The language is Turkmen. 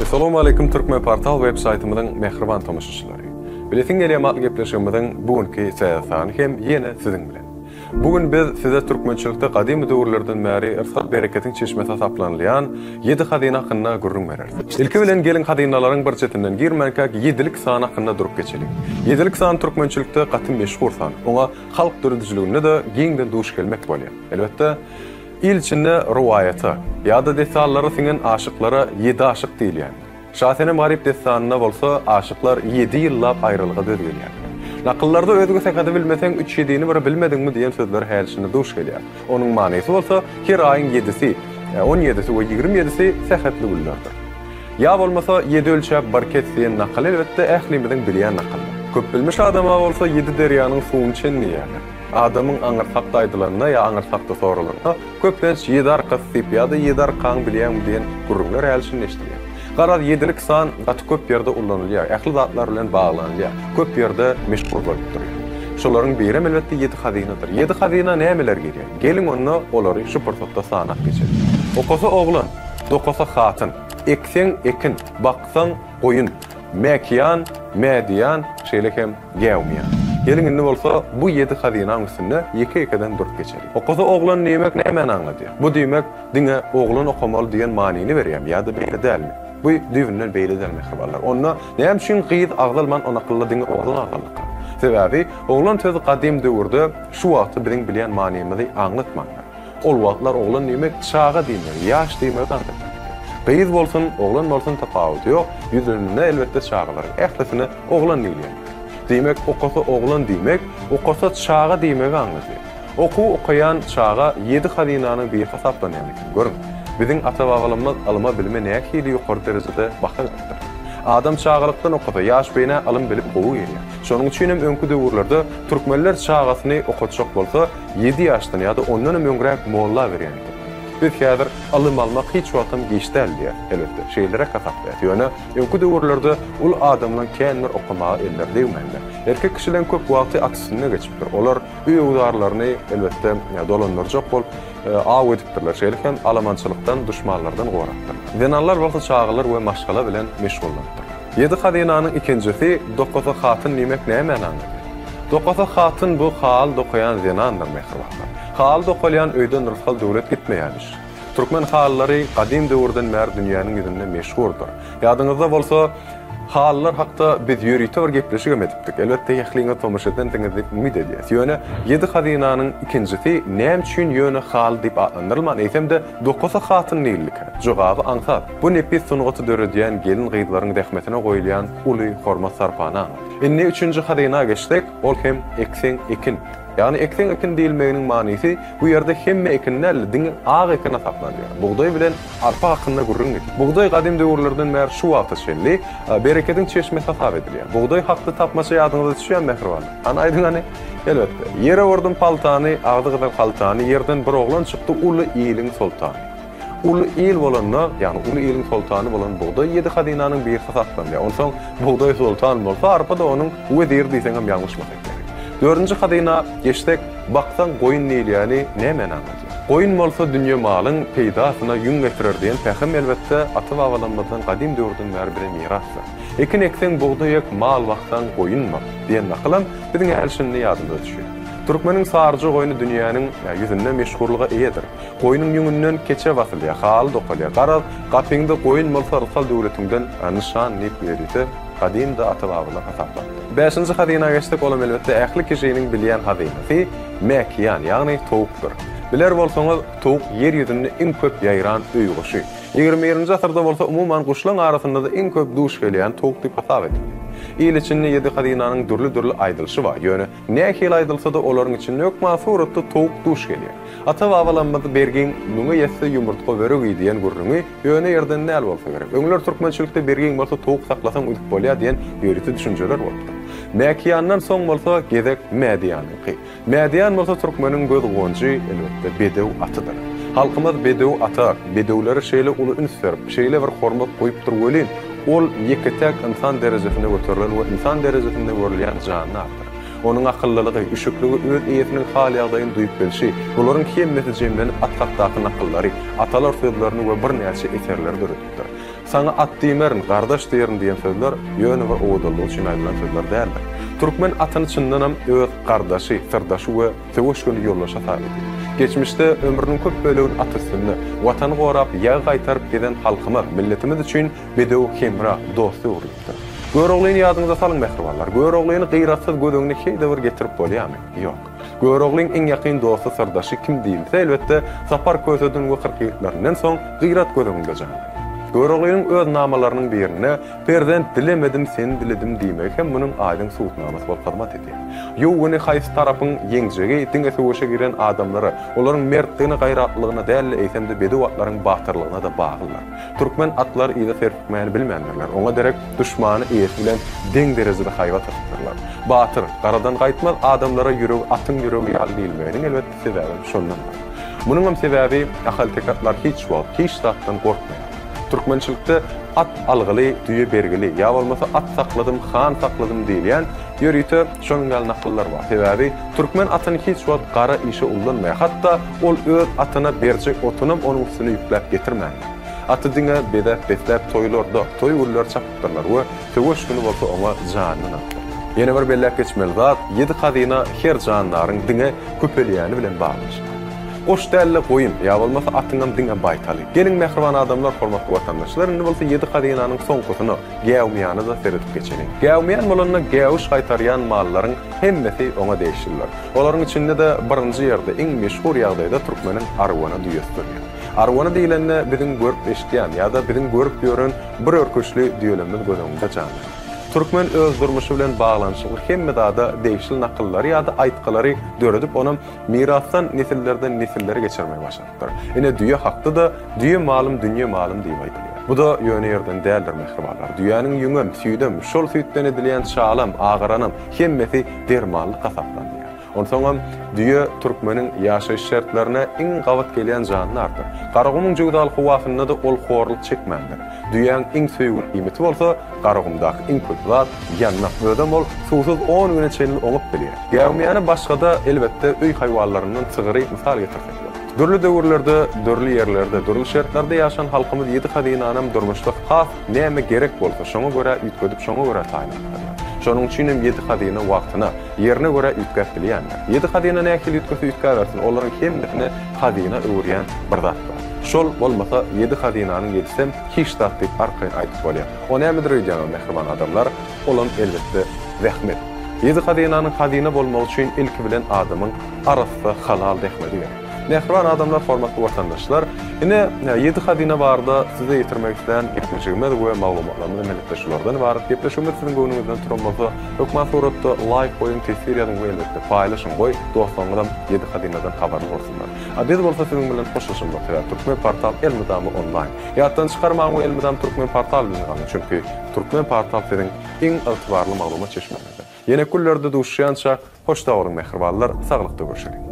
Assalamu alaikum Türkmen Portal web saytymyzyň mehriban tomaşaçylary. Biletin gelýän gepleşigimiziň bugünkü sesany hem ýene siziň bilen. Bugün biz size türkmençilikde gadim döwürlerden bäri irsat bereketiň çeşmesi taplanýan 7 hadyna hakkında gurrun bererdik. Ilki bilen gelin hadynaların bir çetinden girmenkäk 7lik san hakkında durup geçelik. 7lik san türkmençilikde gatim meşhur san. Oňa halk döredijligine de giňden duş gelmek bolýar. Elbetde il içinde rivayata ýa-da detalları singen aşıklara 7 aşık diýilýär. Şahsene garip destanına bolsa aşıklar 7 ýyllap aýrylyga dödülýär. Nakıllarda özgü sekada bilmesen 3-7'ni bir bilmedin mi diyen sözler hälisine duş gelýär. Onun manysy bolsa her aýyň 7-si, 17-si we 27-si sekatly günlerdir. Ya bolmasa 7 ölçäp barket diýen nakal elbetde ählimiziň bilýän nakal. Köp bilmiş adama bolsa 7 derýanyň suwuny çenýär. Adamın aňyrsak daýdylaryna ýa aňyrsakda sorularyna köplenç 7 arkasy ýa-da 7 arkaň bilýän diýen gurrunlar hälisine eşdilýär. Garaz 7lik san gaty köp ýerde ullanylýar. Ähli zatlar bilen baglanylýar. Köp ýerde meşhur bolup durýar. Şolaryň biri elbetde 7 hadynadyr. 7 hadyna nämeler gerek? Gelin onu olary şu pursatda sanap geçelim. Okasa oglan, dokasa hatyn, eksen ekin, baksan goýun, mekiyan, median, şeýle hem gäwmiýan. Gelin indi bolsa bu 7 hadynaň üstünde ýeke-ýekeden durup geçerik. Okasa oglan nämek näme anladyr? Bu diýmek diňe oglan okamaly diýen manyny berýär ýa-da beýle dälmi? Bu düýünden beýle delmek barlar. Onda näme üçin gyýyt agdalman ona kıldyň oglan agdalyk. Sebäbi oglan töz gadim döwürde şu wagty biziň bilýän manymy anlatmaklar. Ol wagtlar oglan nämek çağa diýmek, ýaş diýmek anlatmak. Gyýyt bolsun, oglan bolsun tapawut ýok, ýüzünde elbetde çağalar. Ählisine oglan diýilýär. Diýmek okasa oglan diýmek, okasa çağa diýmek anlatýar. Oku okayan çağa 7 hadynyň bir hesaplanýar. Görün. Bizim ata-babalarymyz alyma bilme nähili ýokary derejede bakardyr. Adam çağalykdan okada ýaş beýne alym bilip gowy ýerýär. Şonuň üçin hem öňkü döwürlerde türkmenler çağasyny okatjak bolsa 7 ýaşdan ýa-da ondan öňrek molla berýärdi. Biz häzir alym almak hiç wagtym geçdäl diýär. Elbetde şeýlere kasapdy. Ýöne öňkü döwürlerde ul adamlaryň kendir okamagy eller diýmänler. Erkek kişilerin köp wagty aksyna geçipdir. Olar üýe udarlaryny elbetde dolandyrjak bolup aw edipdirler. Şeýle hem alamançylykdan, düşmanlardan gorakdyr. Denallar bolsa çağalar we maşgala bilen meşgullandyr. 7 hadynyň ikincisi dokasa hatyn nämek näme anladyr? Dokasa hatyn bu hal dokuyan zenandyr mehribanlar. Hal dokalyan öýden rysal döwlet gitmeýän iş. Türkmen hallary gadim döwürden bäri dünýäniň ýüzünde meşhurdur. Ýadyňyzda bolsa hallar hakda biz ýörüýte bir gepleşik etdik. Elbetde ýahlyňa tomaşadan diňizde umid edýäs. Ýöne 7 hadynyň ikincisi näme üçin ýöne hal diýip anlyrman eýsemde dokasa hatyn nälik? Jogaby aňsat. Bu nepis sunugaty döredýän gelin gyýdlaryň dähmetine goýulýan uly hormat sarpana. Indi 3-nji hadyna geçdik. Ol hem eksen ekin. Yani eksen ekin diýilmeginiň manysy bu ýerde hemme ekinler diňe ag ekine saplanýar. Buğday bilen arpa hakynda gurrun edip. Buğday gadim döwürlerden bäri şu wagtda şelli bereketiň çeşmesi hasap edilýär. Buğday hakda tapmaça ýadyňyza düşýän mehriban. Ana aýdyňany elbetde. Ýere wurdum paltany, agdy gyda paltany ýerden bir oglan çykdy uly ýylyň sultany. Uly ýyl bolanda, ýani uly ýylyň sultany bolan buğday 7 hadynyň bir hasaplanýar. Onsoň buğday sultan bolsa arpa da onuň wezir diýsen hem ýalňyşmak. 4-nji hadyna geçdik. Baksan goýun näýlýäni näme anladyr? Goýun bolsa dünýä malyň peýdasyna ýün getirir diýen pähim elbetde ata-babalarymyzdan gadim döwürden bäri bir mirasdyr. Ekin eksen buğday ek mal baksan goýunma diýen nakalam biziň älşinde ýadyma düşýär. Türkmeniň sarjy goýuny dünýäniň ýüzünde meşhurlyga eýedir. Goýunyň ýüngünden keçe basylýar, hal dokalýar. Garaz gapyňda goýun bolsa rysal döwletinden nişan nip berýär. Gadim da ata-babalar hasaplandy. 5-nji hadyna geçdik. Olam elbetde ähli kişiniň bilýän hadynasy mekiyan, ýagny towukdur. Biler bolsaňyz towuk ýer ýüzünde iň köp ýaýran öý goşy. 21-nji asyrda bolsa umuman guşlaryň arasynda da iň köp duş gelýän towuk diýip hasap edilir. İl içinde 7 hadynyň dürli aýdylşy bar. Ýöne nähili aýdylsa da olaryň içinde ýok mafuratda towuk duş gelýär. Ata-babalarymyz bergen muňa ýetse ýumurtga beregi diýen gurrungy ýöne ýerden näl bolsa gerek. Öňler türkmençilikde bergen bolsa towuk saklasaň üdüp bolýar diýen ýörüti düşünjeler bolupdy. Mekiyandan soň bolsa gezek median. Median bolsa türkmeniň göz gonjy elbetde bedew atydyr. Halkymyz bedew atar, bedewleri şeýle uly üns berip, şeýle bir hormat goýup durýan. Ol ýeketek insan derejesine götürilen we insan derejesinde görülýän jannatyr. Onuň akyllylygy, üşükligi öz eýetiniň hal ýagdaýyny duýup bilşi, bularyň hemmeti jemlenip atgakdaky nakyllary, atalar sözlerini we bir näçe eserleri döretipdir. sana at diýmerin, gardaş diýerin diýen sözler ýöne bir owdullyk üçin aýdylan sözler däldir. Türkmen atyny çyndanam öz gardaşy, sirdaşy we söwüşgüni ýollaşa taýdy. Geçmişde ömrünün köp bölüğün atysyny, watany gorap, ýa gaýtaryp giden halkymy, milletimiz üçin bedew hemra, dostu urupdy. Göwroglyny ýadyňyza salyň mehribanlar. Göwroglyny gyýratsyz gödüňni heýde bir getirip bolýarmy? Ýok. Göwroglyň iň ýakyn dosty, sirdaşy kim diýilse, elbetde sapar köýseden we 40 ýyllarinden soň gyýrat gödüňinde jandy. Göwroglynyň öz namalarynyň birine "Perden dilemedim, seni diledim" diýmek hem munyň aýdyň suwutnamasy bolup hyzmat edýär. Ýöwüni haýsy tarapyň ýeňjegi, diňe söwüşe giren adamlary, olaryň mertligine, gaýratlygyna däl eýsende bedew atlaryň batyrlygyna da baglylar. Türkmen atlar ýa-da ferpikmäni bilmeýänler. Oňa derek düşmany eýet bilen deň derejede haýbat atyrlar. Batyr, garadan gaýtmaz adamlara ýüregi, atyň ýüregi ýaly diýilmeginiň elbetde sebebi şondan. Munyň hem sebebi ahal-tekatlar hiç wagt, hiç zatdan gorkmaýar. Türkmençilikde at algyly, düýe bergili, ýa bolmasa at sakladym, han sakladym diýilýän ýörüýte şonuň gal nakllar bar. Sebebi türkmen atyny hiç wagt gara işe ullanmaýar. Hatda ol öz atyna berjek otunyp onuň üstüne ýükläp getirmän. Aty diňe bedep beslep toýlarda, toý urlar çapdyrlar we söwüş güni bolsa oňa janyny atlar. Ýene bir bellek geçmeli zat, 7 hadyna her janlaryň diňe köpelýäni bilen baglanýar. Oş dälle goýun, ýa bolmasa atyňam diňe baýtaly. Gelin mehriban adamlar, hormatly watandaşlar, indi bolsa 7 hadynyň soňgusyny, gäwmýany da seredip geçelim. Gäwmýän bolanyna gäwüş gaýtarýan mallaryň hemmesi oňa değişirler. Olaryň içinde de birinji ýerde iň meşhur ýagdaýda türkmeniň arwana düýesi. Arwana diýilende biziň görüp eşitýän ýa-da biziň görüp ýören bir örköçli diýelemimiz gözüňizde janly. Türkmen öz durmuşy bilen baglanyşyly hemme dada değişil nakyllary ýa-da aýtgylary döredip onuň mirasdan nesillerden nesillere geçirmeye başladylar. Ene düýe hakda da düýe malym, dünýe malym diýip aýdylýar. Bu da ýöne ýerden däldir mehribanlar. Düýäniň ýüňem, süýdem, şol süýtden edilýän şalam, agaranam hemmesi dermanly kasaplandy. Onsoňam düýe türkmeniň ýaşaýyş şertlerine iň gawat gelýän janlardyr. Garagumyň jogdaly howasyna da ol horlyk çekmändir. Düýäň iň söýgün ýmeti bolsa, garagumdaky iň köp zat ýannak bödem ol, suwsuz 10 güne çenli oňup bilýär. Gäwmýany başga elbetde öý haýwanlarynyň sygyry mysal getirsek. Dörli döwürlerde, dörli ýerlerde, dörli şertlerde ýaşan halkymyz 7 hadyna durmuşda has näme gerek bolsa, şoňa görä ýetgedip, şoňa görä taýlanýar. Şonuň üçin hem 7 hadyna wagtyna, ýerine görä ýetgäp bilýänler. 7 hadyna nähili ýetgäp ýetgärsin, olaryň hemmesine hadyna öwrýän bir zat bar. Şol bolmasa 7 hadynyň ýetsem hiç zat diýip arkaýyn aýtyp bolýar. O nämedir diýen mehriban adamlar, olan elbetde zähmet. 7 hadynyň hadyna bolmagy üçin ilki bilen adamyň arasynda halal dehmedi ýer. Mehriban adamlar, hormatly watandaşlar, ine 7 hadyna barda size ýetirmek isleýän gepleşigimiz we maglumatlarymyz menetleşýärler barada gepleşigimiz siziň göwnüňizden turanmasa, ökma suratda like goýun, tesir ýazgyň we elbetde paýlaşyň goý, dostlaryňyzdan 7 hadynadan habar bolsunlar. Biz bolsa siziň bilen hoşlaşmak isleýär. Türkmen portal Elmydamy online. Ýatdan çykarmagy Elmydam Türkmen portal bilen galy. Çünki Türkmen portal siziň iň ygtybarly maglumat çeşmegi. Ýene kullerde duşýança hoşda bolyň mehribanlar, saglykda görüşelim.